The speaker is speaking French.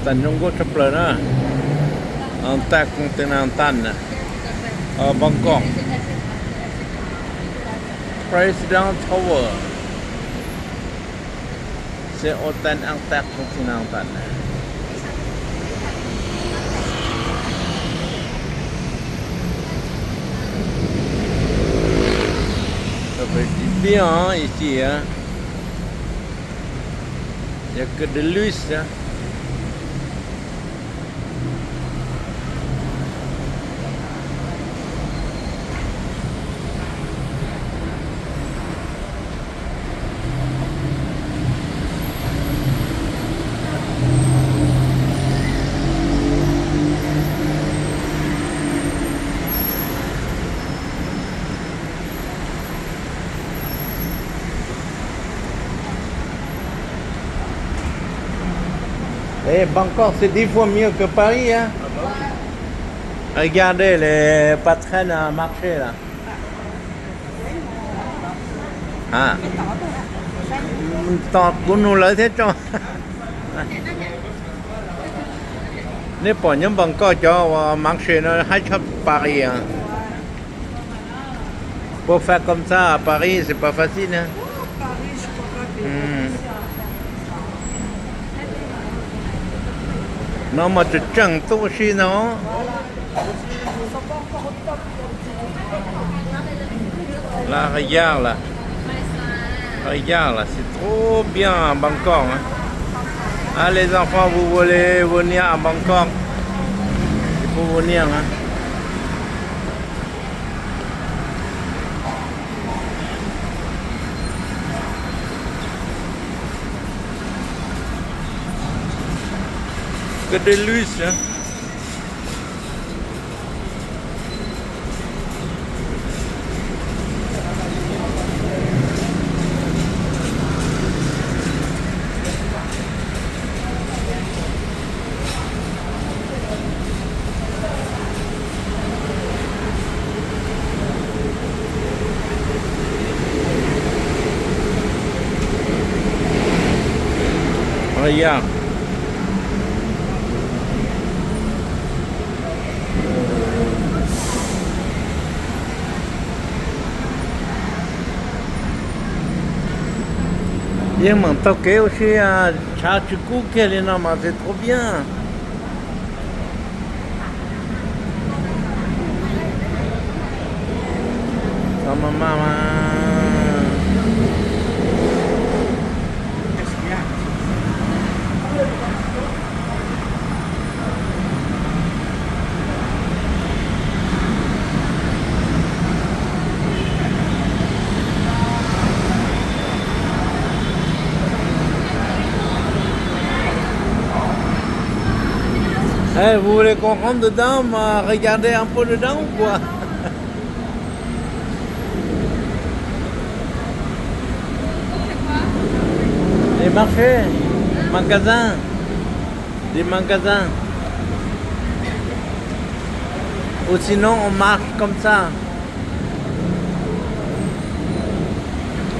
Tanjung Chapler Intercontinental à Bangkok. President Tower. C'est hôtel intercontinental. Ça fait du bien hein, ici. Hein. Il n'y a que de luxe. Hein. Et Bangkok, c'est 10 fois mieux que Paris. Hein? Regardez les passerelles à marché là. À. Tọt của nó lợi thế cho. Nếu bỏ những Bangkok cho marché nó hay cho Paris. Hein? Pour faire comme ça à Paris, c'est pas facile. Hein? Nó mà chỉ chẳng tu sĩ nó là regarde là c'est trop bien à Bangkok hein. Ah les enfants vous voulez venir à Bangkok il faut venir hein. Que de luxe hein. Regarde. Il m'a toqué aussi à Chachukou, qu'elle est normal, c'est trop bien. Sama maman. Hey, vous voulez qu'on rentre dedans, regarder un peu dedans ou quoi? Les marchés, magasins, des magasins. Ou sinon on marche comme ça.